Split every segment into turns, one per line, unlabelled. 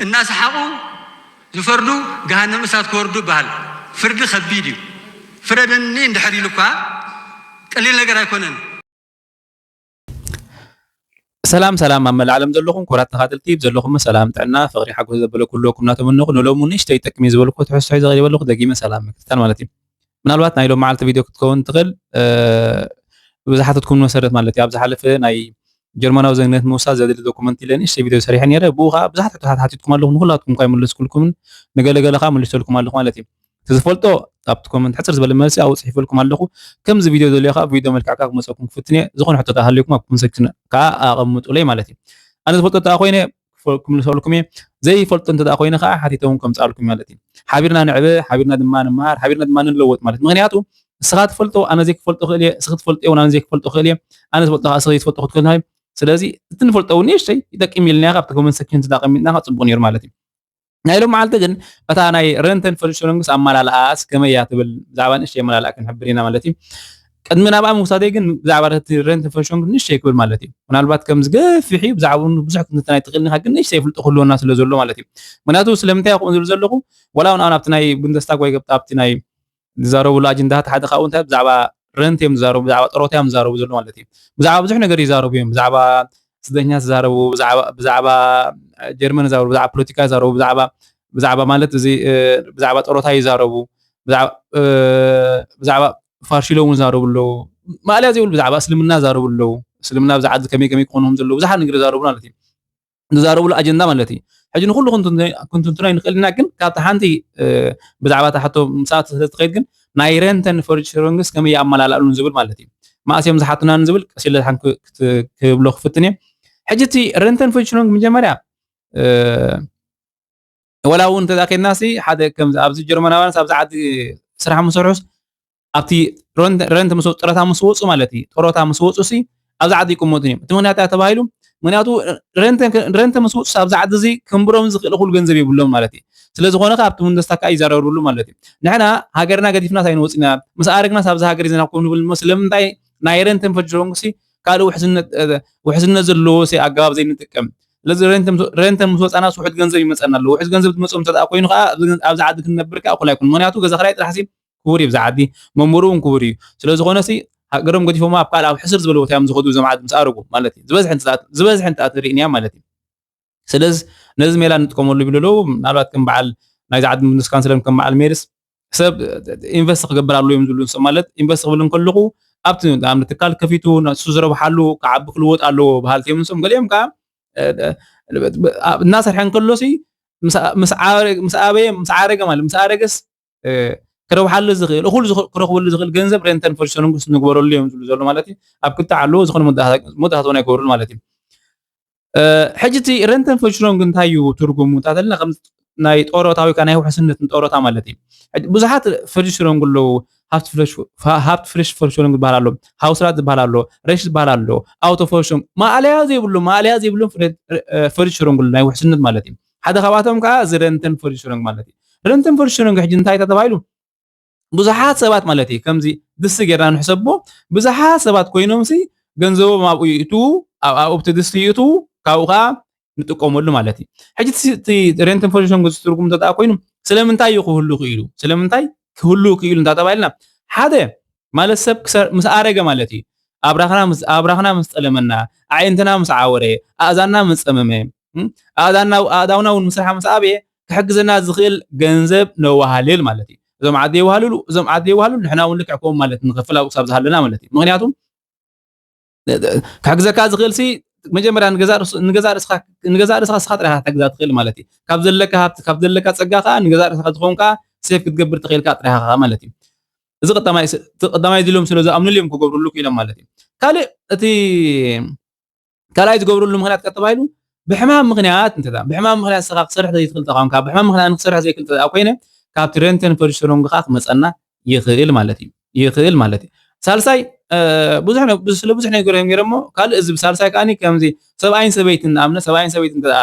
الناس حقوا زفردو جهنم سات كوردو بحال فرد خبيدي فردني اندحري لكوا قليل ነገር አይኮነን
ሰላም ኣብ መላእ ዓለም ዘለኹም ኩራት ተኻተልቲ ዘለኹም ሰላም ጥዕና ፍቕሪ ሓጎስ ዘበለ ኩሎኩም ናተመንኹ ንሎሙ ንእሽተይ ይጠቅም እዩ ዝበልኩ ትሕዝቶ ሒዘ ይበልኩ ደጊመ ሰላም ምክትታል ማለት እዩ ምናልባት ናይ ሎም መዓልቲ ቪድዮ ክትከውን ትኽእል ብዝሓተትኩም መሰረት ማለት እዩ ኣብ ዝሓለፈ ናይ ጀርመናዊ ዜግነት ምውሳድ ዘድሊ ዶኩመንት ኢለ ንእሽተይ ቪድዮ ሰሪሐ ነይረ ብኡ ከዓ ብዙሓት ሕቶታት ሓቲትኩም ኣለኹ ንኩላትኩም እኳ ይመለስኩልኩምን ንገለገለ ከዓ መልሰልኩም ኣለኹ ማለት እዩ ትዝፈልጦ ኣብቲ ኮመንት ሕፅር ዝበለ መልሲ ኣብኡ ፅሒፈልኩም ኣለኹ ከምዚ ቪድዮ ዘልዮ ከዓ ቪድዮ መልክዕካ ክመፀኩም ክፍትነ ዝኾነ ሕቶታት ሃልዩኩም ኣብ ኮመንት ሴክሽን ከዓ ኣቐምጡለይ ማለት እዩ ኣነ ዝፈልጦ እንተኣ ኮይነ ክምልሰልኩም እየ ዘይፈልጦ እንተኣ ኮይነ ከዓ ሓቲተውን ከምፃልኩም ማለት እዩ ሓቢርና ንዕበ ሓቢርና ድማ ንመሃር ሓቢርና ድማ ንለወጥ ማለት ምክንያቱ ንስኻ ትፈልጦ ኣነ ዘይክፈልጦ ክእል እየ ንስኺ ትፈልጦ እውን ኣነ ዘይክፈልጦ ክእል እየ ኣነ ዝፈልጦ ከዓ ንስኺ ዘይትፈልጦ ክትክእል እዩ ስለዚ እቲ ንፈልጦ እውን ንእሽተይ ይጠቅም ኢልና ካብቲ ኮመንት ሴክሽን ተጠቒምና ፅቡቕ ነይሩ ማለት እዩ ናይ ሎም መዓልቲ ግን እታ ናይ ረንተን ፈርሽሎንግስ ኣመላልኣስ ከመይ እያ ትብል ብዛዕባ ንእሽተይ ኣመላልኣ ክንሕብር ኢና ማለት እዩ ቅድሚ ናብኣ ምውሳደይ ግን ብዛዕባ ረንተን ፈርሽሎንግ ንእሽተይ ክብል ማለት እዩ ምናልባት ከም ዝገፍሕ እዩ ብዛዕባ ብዙሕ ክትንተናይ ትኽእል ኢኻ ግን ንእሽተይ ፍልጦ ክህልወና ስለ ዘሎ ማለት እዩ ምክንያቱ ስለምንታይ ከምኡ ዝብል ዘለኹ ወላ እውን ኣብቲ ናይ ቡንደስታግ ወይ ኣብቲ ናይ ዝዛረብሉ ኣጀንዳታት ሓደ ከዓ እንታይ ብዛዕባ ረንት እዮም ዝዛረቡ ብዛዕባ ጠሮታ እዮም ዝዛረቡ ዘሎ ማለት እዩ ብዛዕባ ብዙሕ ነገር ይዛረቡ እዮም ብዛዕባ ስደተኛታት ዝዛረቡ ብዛዕባ ጀርመን ይዛረቡ ብዛዕባ ፖለቲካ ይዛረቡ ብዛዕባ ማለት እዚ ብዛዕባ ጠሮታ ይዛረቡ ብዛዕባ ፋርሽሎም ይዛረቡ ኣለዉ ማልያ ዘይብሉ ብዛዕባ እስልምና ይዛረቡ ኣለዉ እስልምና ብዛዕባ ከመይ ክኾኑም ዘለዉ ብዙሓት ነገር ይዛረቡ ማለት እዩ ዝዛረብሉ ኣጀንዳ ማለት እዩ ሕጂ ንኩሉ ክንትንትኖ ንኽእል ኢና ግን ካብቲ ሓንቲ ብዛዕባ ታሕቶ ምሳት ስለትኸይድ ግን ናይ ረንተን ፈርሽሎንግስ ከመይ ኣመላልኣሉን ዝብል ማለት እዩ ማእስዮም ዝሓቱናን ዝብል ቀሲለ ክብሎ ክፍትን እየ ሕጂ እቲ ረንተን ፈርሽሎንግ መጀመርያ ወላ እውን ተዳኺድናሲ ሓደ ከምዚ ኣብዚ ጀርመናውያን ኣብዚ ዓዲ ስራሕ ምሰርሑስ ኣብቲ ረንት ምስ ጥረታ ምስ ወፁ ማለት እዩ ጥሮታ ምስ ወፁሲ ኣብዚ ዓዲ ይቅመጡ እዮም እቲ ምክንያት እያ ተባሂሉ ምክንያቱ ረንተ ምስ ወፁ ኣብዚ ዓዲ እዚ ክምብሮም ዝኽእል ኩሉ ገንዘብ የብሎም ማለት እዩ ስለዝኾነ ከዓ ኣብቲ መንግስታ ከዓ ይዛረብሉ ማለት እዩ ንሕና ሃገርና ገዲፍና ሳይንወፅና ምስ ኣረግና ኣብዛ ሃገር ይዘና ኮኑ ንብል ስለምንታይ ናይ ረንተን ፈርሽሎንግሲ ካልእ ውሕስነት ዘለዎ ኣገባብ ዘይንጥቀም ስለዚ ረንተን ምስ ወፃና ውሕድ ገንዘብ ይመፀና ኣሎ ውሕድ ገንዘብ ትመፅኦም እንተኣ ኮይኑ ከዓ ኣብዚ ዓዲ ክንነብር ከዓ እኹል ኣይኮን ምክንያቱ ገዛ ክራይ ጥራሕ ክቡር እዩ ብዛ ዓዲ መንበሩ እውን ክቡር እዩ ስለዝኾነሲ ሃገሮም ገዲፎማ ኣብ ካልእ ኣብ ሕስር ዝበለ ቦታ እዮም ዝኸዱ እዞም ዓዲ ምስ ኣረጉ ማለት እዩ ዝበዝሕ እንተኣ ትርኢን እያ ማለት እዩ ስለዚ ነዚ ሜላ ንጥቀመሉ ይብሉ ኣለዉ ምናልባት ከም በዓል ናይዚ ዓዲ ምንስ ካንስለር ከም በዓል ሜርስ ሰብ ኢንቨስት ክገብር ኣለዎ እዮም ዝብሉ ንሶም ማለት ኢንቨስት ክብል እንከለኹ ኣብቲ ንኣብነት ትካል ከፊቱ ንሱ ዝረብሓሉ ክዓቢ ክልወጥ ኣለዎ ባህልቲ እዮም ንሶም ገሊኦም ከዓ እናሰርሐ እንከሎሲ ምስ ዓረገ ማለት ምስ ኣረገስ ክረብሓሉ ዝኽእል እኹል ክረኽበሉ ዝኽእል ገንዘብ ረንተን ፈርሽሎንግስ ንግበረሉ እዮም ዝብሉ ዘሎ ማለት እዩ ኣብ ክልተ ኣለዎ ዝኾነ መወዳእታ እውን ኣይገበሩሉ ማለት እዩ ሕጂ እቲ ረንተን ፈርሽሎንግ እንታይ እዩ ትርጉሙ እንታተልና ከም ናይ ጦሮታዊ ከዓ ናይ ውሕስነት ጦሮታ ማለት እዩ ብዙሓት ፈርሽሎንግ ኣለዉ ሃብት ፍሬሽ ፈርሽሎንግ ዝበሃል ኣሎ ሃውስራት ዝበሃል ኣሎ ሬሽ ዝበሃል ኣሎ ኣውቶ ፈርሽሎንግ ማልያ ዘይብሎም ፈርሽሎንግ ናይ ውሕስነት ማለት እዩ ሓደ ካብኣቶም ከዓ እዚ ረንተን ፈርሽሎንግ ማለት እዩ ረንተን ፈርሽሎንግ ሕጂ እንታይ ተባሂሉ ብዙሓት ሰባት ማለት እዩ ከምዚ ድስቲ ጌርና ንሕሰቦ ብዙሓት ሰባት ኮይኖምሲ ገንዘቦም ኣብኡ ይእትዉ ኣብቲ ድስቲ ይእትዉ ካብኡ ከዓ ንጥቀመሉ ማለት እዩ ሕጂ እቲ ረንተን ፈርሽሎንግ ዝትርጉም እንተኣ ኮይኑ ስለምንታይ እዩ ክህሉ ክኢሉ ስለምንታይ ክህሉ ክኢሉ እንታተባሂልና ሓደ ማለት ሰብ ምስ ኣረገ ማለት እዩ ኣብራኽና ምስ ጠለመና ኣዒንትና ምስ ዓወረ ኣእዛና ምስ ፀመመ ኣእዳውና እውን ምስራሕ ምስ ኣብየ ክሕግዘና ዝኽእል ገንዘብ ነዋሃልል ማለት እዩ እዞም ዓዲ የዋሃልሉ ንሕና እውን ልክዕ ከምኡ ማለት ንኽፍል ኣብኡ ክሳብ ዝሃለና ማለት እዩ ምክንያቱ ክሕግዘካ ዝኽእል ሲ መጀመርያ ንገዛ ርእስኻ ስኻ ጥራይካ ክትሕግዛ ትኽእል ማለት እዩ ካብ ዘለካ ፀጋ ከዓ ንገዛ ርእስኻ ዝኸውን ከዓ ሴፍ ክትገብር ትኽእልካ ጥራይካ ማለት እዩ እዚ ቀዳማይ ኢሎም ስለ ዝኣምኑሉ እዮም ክገብሩሉ ክኢሎም ማለት እዩ ካልኣይ ዝገብሩሉ ምክንያት ከተባሂሉ ብሕማም ምክንያት ስኻ ክሰርሕ ዘይትኽእል ተኻንካ ብሕማም ምክንያት ንክሰርሕ ዘይክእል ተኣ ኮይነ ካብቲ ረንተን ፈርሽሎንግኻ ክመፀና ይኽእል ማለት እዩ ሳልሳይ ብዙሕ ነገር ገይሮሞ ካልእ እዚ ብሳልሳይ ከዓኒ ከምዚ ሰብኣይን ሰበይትን ንኣብነት ሰብኣይን ሰበይትን እንተኣ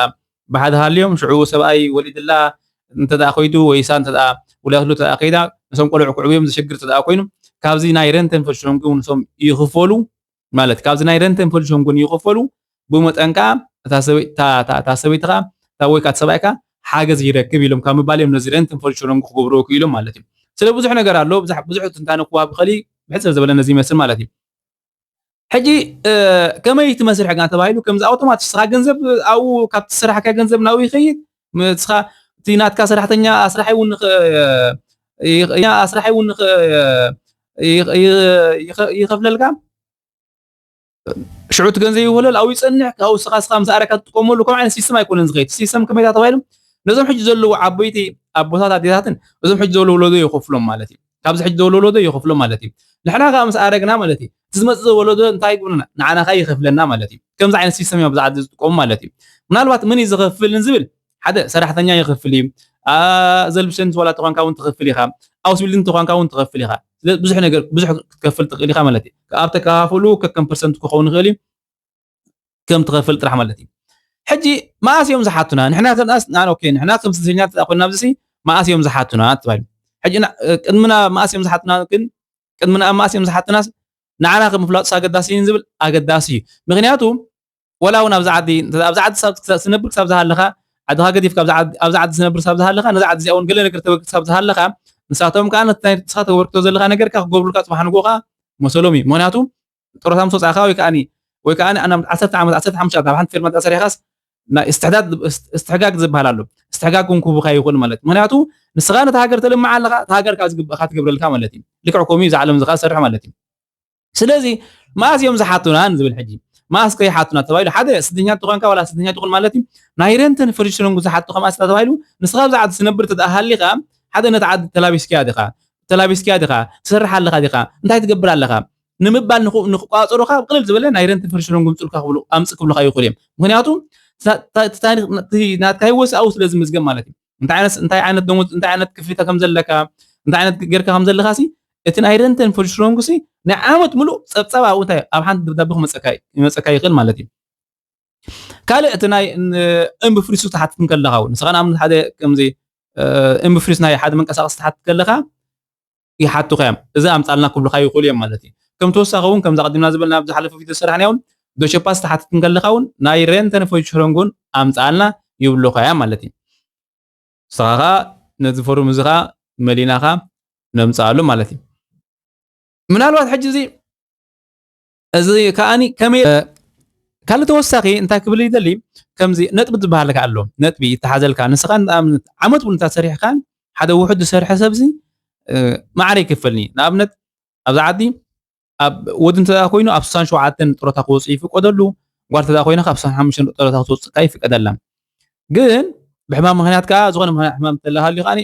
ብሓደ ሃልዮም ሽዑ ሰብኣይ ወሊድላ እንተኣ ኮይዱ ወይሳ እንተኣ ውላድሉ እንተኣ ከይዳ ነሶም ቆልዑ ክዕብዮም ዝሽግር እንተኣ ኮይኑ ካብዚ ናይ ረንተን ፈርሽሎንግ ንሶም ይኽፈሉ ማለት ካብዚ ናይ ረንተን ፈርሽሎንግ ይኽፈሉ ብመጠን ከዓ እታ ሰበይትኻ ወይ ካት ሰባይካ ሓገዝ ይረክብ ኢሎም ካብ ምባልዮም ነዚ ረንትን ፈርሽሮም ክገብሩ ኢሎም ማለት እዩ ስለ ብዙሕ ነገር ኣሎ ብዙሕ ትንታነ ክዋብ ክኸሊ ብሕፅር ዝበለ ነዚ ይመስል ማለት እዩ ሕጂ ከመይ ትመስርሕ ጋር ተባሂሉ ከምዚ ኣውቶማቲክ ስኻ ገንዘብ ኣብኡ ካብቲ ስራሕካ ገንዘብ ናብኡ ይኸይድ ስኻ እቲ ናትካ ሰራሕተኛ ኣስራሐይ እውን ይኸፍለልካ ሽዑት ገንዘብ ይወለል ኣብኡ ይፀንሕ ካብኡ ስኻ ምሳኣረካ ትጥቀመሉ ከምዚ ዓይነት ሲስተም ኣይኮነን ዝኸይድ ሲስተም ከመይ ተባሂሉ ነዞም ሕጂ ዘለዉ ዓበይቲ ኣቦታት ኣዴታትን እዞም ሕጂ ዘለዉ ወለዶ ይኸፍሎም ማለት እዩ ካብዚ ሕጂ ዘለዉ ወለዶ ይኸፍሎም ማለት እዩ ንሕና ከዓ ምስ ኣረግና ማለት እዩ እቲ ዝመፅእ ወለዶ እንታይ ይግብርና ንዓናኻ ይኸፍለና ማለት እዩ ከምዚ ዓይነት ሲስተም እዮም ብዛዕባ ዝጥቀሙ ማለት እዩ ምናልባት ምን እዩ ዝኸፍል ንዝብል ሓደ ሰራሕተኛ ይኸፍል እዩ ዘልብሰን ወላ ተኾንካ እውን ትኸፍል ኢኻ ኣውስቢልድን ተኾንካ እውን ትኸፍል ኢኻ ብዙሕ ነገር ብዙሕ ክትከፍል ትኽእል ኢኻ ማለት እዩ ኣብ ተከፋፈሉ ከከም ፐርሰንት ክኸውን ይኽእል እዩ ከም ትኸፍል ጥራሕ ማለት እዩ ሕጂ ማኣስ እዮም ዝሓቱና ንሕና ከናስ ኦኬ ንሕና ከም ስደተኛ ኮይንና ብዚ ማኣስ እዮም ዝሓቱና ትባሂሉ ሕጂ ቅድምና ማኣስ እዮም ዝሓቱና ግን ቅድምና ማኣስ እዮም ዝሓቱናስ ንዓና ከምፍላጥ ኣገዳሲ እዩ ዝብል ኣገዳሲ እዩ ምክንያቱ ወላ እውን ኣብዚ ዓዲ ስነብር ክሳብ ዝሃለኻ ዓድኻ ገዲፍካ ኣብዚ ዓዲ ስነብር ክሳብ ዝሃለኻ ነዚ ዓዲ እዚኣ እውን ገለ ነገር ተበርክቶ ክሳብ ዝሃለኻ ንሳቶም ከዓ ንስኻ ተበርክቶ ዘለካ ነገርካ ክገብሩልካ ፅባሕ ንጎ ከዓ መሰሎም እዩ ምክንያቱ ጥሮታ ምስ ወፃእካ ወይ ከዓ ኣና 10 ዓመት 15 ዓመት ኣብ ሓንቲ ፊርማ ተሰሪሕካስ استحقاق ዝብሃል ኣሎ استحقاق እውን ክቡካ ይኹን ማለት ምክንያቱ ንስኻ ነታ ሃገር ተልምዓ ኣለኻ ሃገርካ ዝግበኣኻ ትገብረልካ ማለት እዩ ልክዕ ከምኡ ዝዓለም ዝኻ ሰርሕ ማለት እዩ ስለዚ ማኣስ እዮም ዝሓቱና ንዝብል ሕጂ ማኣስ ከይሓቱና ተባሂሉ ሓደ ስደተኛ ትኾንካ ወላ ስደተኛ ትኹን ማለት እዩ ናይ ረንትን ፍርሽሮም ዝሓቱኻ ማኣስ ተባሂሉ ንስኻ ኣብዚ ዓዲ ትነብር ተደሃሊኻ ሓደ ነቲ ዓዲ ተላቢስክያ ዲኻ ትሰርሕ ኣለኻ ዲኻ እንታይ ትገብር ኣለኻ ንምባል ንኽቋፀሩኻ ቅልል ዝበለ ናይ ረንትን ፍርሽሮም ግምፅልካ ክብሉ ኣምፅእ ክብሉካ ይኽእሉ እዮም ምክንያቱ ናትካ ይወስ ኣው ስለ ዝምዝገብ ማለት እዩ እንታይ ዓይነት ደሞዝ እንታይ ዓይነት ክፍሊታ ከም ዘለካ እንታይ ዓይነት ጌርካ ከም ዘለኻሲ እቲ ናይ ረንትን ፍርሽሮም ጉሲ ናይ ዓመት ሙሉእ ፀብፀብ ኣብኡ እንታይ ኣብ ሓንቲ ደብዳቤ ክመፀካ ይኽእል ማለት እዩ ካልእ እቲ ናይ እምቢ ፍሪሱ ተሓትት ከለኻ እውን ንስኻ ንኣብነት ሓደ ከምዚ እምቢ ፍሪስ ናይ ሓደ መንቀሳቐሲ ተሓትት ከለኻ ይሓቱኻ እዮም እዚ ኣምፃልና ክብሉካ ይኽእሉ እዮም ማለት እዩ ከም ተወሳኺ እውን ከምዛ ቀዲምና ዝበልና ብዝሓለፈ ቪድዮ ሰራሕና እውን ዶቼ ፓስ ተሓትት ከለኻ እውን ናይ ረንትን ፍርሽሮም እውን ኣምፃልና ይብሉኻ እዮም ማለት እዩ ስኻ ነዚ ፎርም እዚኻ መሊናኻ ነምፃሉ ማለት እዩ ምናልባት ሕጂ እዚ ከዓኒ ከመይ ካልእ ተወሳኺ እንታይ ክብል ይደሊ ከምዚ ነጥቢ ዝበሃልካ ኣሎ ነጥቢ ይተሓዘልካ ንስኻ ዓመት እውን እንተሰሪሕካ ሓደ ውሕድ ዝሰርሐ ሰብዚ ማዕረ ይክፈልኒ ንኣብነት ኣብዚ ዓዲ ኣብ ወዲ እንተዳ ኮይኑ ኣብ 67 ጥሮታ ክወፅእ ይፍቀደሉ ጓል እንተዳ ኮይና ኣብ 65 ጥሮታ ክትወፅእካ ይፍቀደላ ግን ብሕማም ምክንያት ከዓ ዝኾነ ሕማም ተላሃልዩ ከዓኒ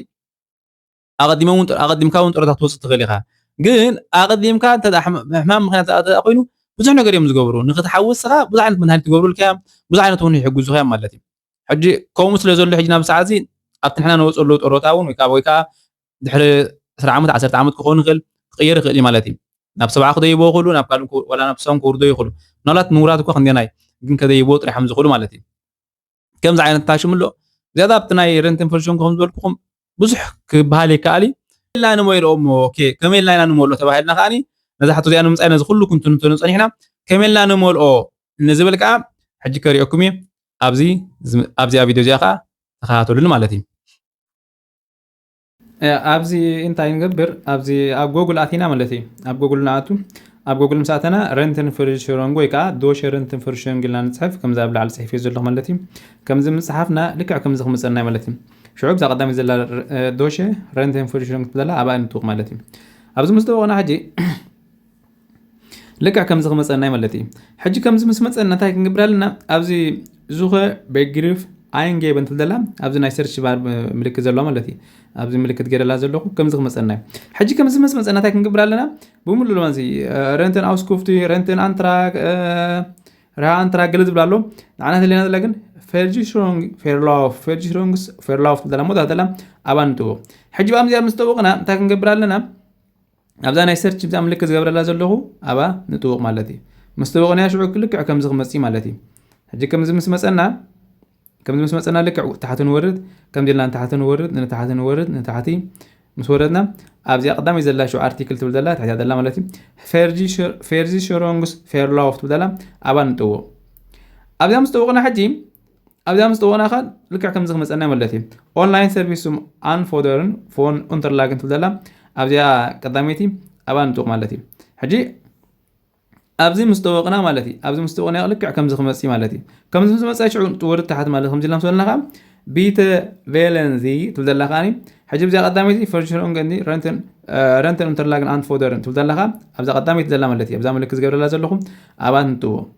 ኣቐዲምካ እውን ጥሮታ ክትወፅእ ትኽእል ኢኻ ግን ኣቐዲምካ እንተዳ ሕማም ምክንያት ኮይኑ ብዙሕ ነገር እዮም ዝገብሩ ንክትሓውስ ስኻ ብዙሕ ዓይነት መድሃኒት ትገብሩልካ እዮም ብዙሕ ዓይነት እውን ይሕግዙኻ እዮም ማለት እዩ ሕጂ ከምኡ ስለ ዘሎ ሕጂ ናብ ሰዓት እዚ ኣብቲ ንሕና ነወፅሉ ጥሮታ እውን ወይ ከዓ ድሕሪ 10 ዓመት 10 ዓመት ክኸውን ይኽእል ክቕየር ይኽእል እዩ ማለት እዩ ናብ 70 ክደይቦ ይኽእሉ ናብ ካልእ ወላ ናብ 90 ክውርዶ ይኽእሉ ምናልባት ምውራት እኳ ክንደናይ ግን ከደይቦ ጥሪሖም ዝኽእሉ ማለት እዩ ከምዚ ዓይነት ታሽም ኣሎ ዝያዳ ኣብቲ ናይ ረንትን ፍርሽሮም ከም ዝበልኩኹም ብዙሕ ክበሃል ይከኣል እዩ ኢልና ንሞይልኦ እሞ ከመይ ኢልና ኢና ንመልኦ ተባሂልና ከዓኒ ነዚ ሓቶ እዚኣ ንምምፃእ ነዚ ኩሉ ክንትንተኑ ፀኒሕና ከመይ ኢልና ንመልኦ ንዝብል ከዓ ሕጂ ከሪአኩም እየ ኣብዚኣ ቪድዮ እዚኣ ከዓ ተኸታተሉኒ ማለት እዩ ኣብዚ እንታይ ንገብር ኣብዚ ኣብ ጎግል ኣቲና ማለት እዩ ኣብ ጎግል ንኣቱ ኣብ ጎግል ምሳተና ረንትን ፍርሽሮም ወይ ከዓ ዶሽ ረንትን ፍርሽሮም ኢልና ንፅሕፍ ከምዚ ኣብ ላዕሊ ፅሒፍ ዘለኹ ማለት እዩ ከምዚ ምፅሓፍና ልክዕ ከምዚ ክምፀና ማለት እዩ ሽዑ ብዛ ቀዳሚ ዘላ ዶሽ ረንትን ፍርሽሮም ክትብላ ኣብኣ ንጥቕ ማለት እዩ ኣብዚ ምስ ደወቕና ሕጂ ልክዕ ከምዚ ክመፀና ማለት እዩ ሕጂ ከምዚ ምስ መፀና እንታይ ክንግብር ኣለና ኣብዚ ዙኸ በግሪፍ ኣይንጌበን ትብላ ኣብዚ ናይ ሰርች ባር ምልክት ዘለዎ ማለት እዩ ኣብዚ ምልክት ገይረላ ዘለኹ ከምዚ ክመፀና እዩ ሕጂ ከምዚ ምስ መፀና እንታይ ክንግብር ኣለና ብምሉእ ለማንሲ ረንትን ኣውስኩፍቲ ረንትን ኣንትራክ አንትራክ ገለ ዝብላ ኣሎ ንዓና ተለና ዘላ ግን ፌርላፍ ትብላ ሞ ተላ ኣባ ንጥዎ ሕጂ ብኣምዚኣ ምስ ጠወቕና እንታይ ክንገብር ኣለና ኣብዛ ናይ ሰርች ብዛ ምልክት ዝገብረላ ዘለኹ ኣባ ንጥውቕ ማለት እዩ ምስ ጠወቕና ሽዑ ልክዕ ከምዚ ክመፂ ማለት እዩ ሕጂ ከምዚ ምስ መፀና ልክዕ ታሕቲ ንወርድ ከምዚ ኢልና ንታሕቲ ንወርድ ንታሕቲ ምስ ወረድና ኣብዚኣ ቀዳመይ ዘላ ሽዑ ኣርቲክል ትብል ዘላ ታሕቲያ ዘላ ማለት እዩ ፌርዚሽሮንግስ ፌርላፍ ትብል ዘላ ኣባ ንጥውቕ ኣብዚኣ ምስ ጠወቕና ሕጂ أبدأ مستوانا خان لك كم زخم مسألة ملتي أونلاين سيرفيس أن فودرن فون انترلاجن تبدأ أبدأ قداميتي أبان توق مالتي حجي أبزي مستوقنا مالتي أبزي مستوقنا لك كم زخم مسألة مالتي كم زخم مسألة شو تورد تحت مالتي خمسة لام سؤالنا خام بيتا فالنسي تبدأ لخاني حجي بزي قداميتي فرشر أنجندي رنتن انترلاجن أن فودرن تبدأ لخا أبزي قداميتي تبدأ مالتي أبزي ملك زجبر لازم لكم أبان توق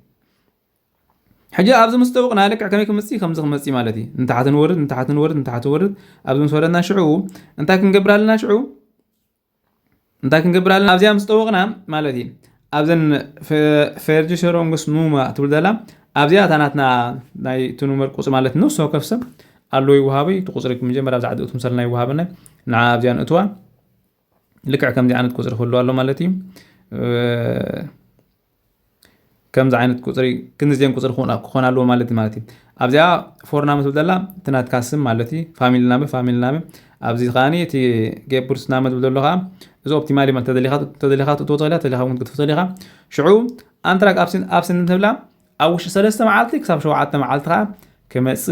حجي أبز مستوقنا لك كم يكون مسي خمسة مسي مالتي أنت حتنورد أنت حتنورد أنت حتورد أبز مسورنا شعو أنت كن جبر لنا شعو أنت كن جبر لنا أبز مستوقنا مالتي أبزن فرج شرون قسموما تقول دلا أبز أتناتنا ناي تنمر قص مالتي نص هو كفسه قالوا يوهابي تقصرك من جنب أبز عدو تمسرنا يوهابنا نع أبزان أتوا لك كم دي عند قصر خلوا الله مالتي كم زعينت كوتري كنز جيم كوتر خون على مالتي أبزيا فورنا متبدلا تنات كاسم مالتي فاميل نامي أبزي خاني تي جيبورس نامة تبدلها إذا أوبتيمالي ما تدليخات توتالها تدليخات ممكن تفتليها شعو أنتراك أبسن تبلا أوش سلسة معالتك سام شو عدت معالتها كمس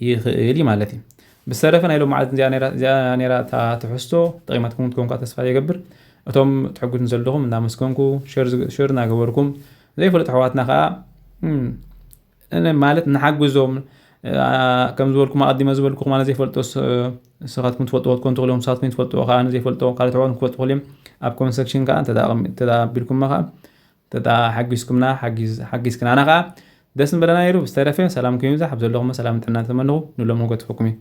يخلي مالتي بالسرف أنا لو معلت زانيرا تحسو قيمتكم تكون كاتسفا يقبر أتوم تحقوا تنزلهم نامسكمكم شير ناقوركم زي فلت حواتنا خا أنا مالت نحجزهم كم زولكم أقدم زولكم أنا زي فلتوس ساعتكم تفوتوا كنترولهم ساعتكم تفوتوا خا أنا زي فلتوا قالت عوان تفوتوا لهم أبكم سكشن كان تدا بيركم ما خا تدا حجزكمنا حجز كنا أنا خا دسم بدنا يرو بسترفه سلام كيمزح حبز اللهم سلام تنا تمنو نلوم نقطة حكمي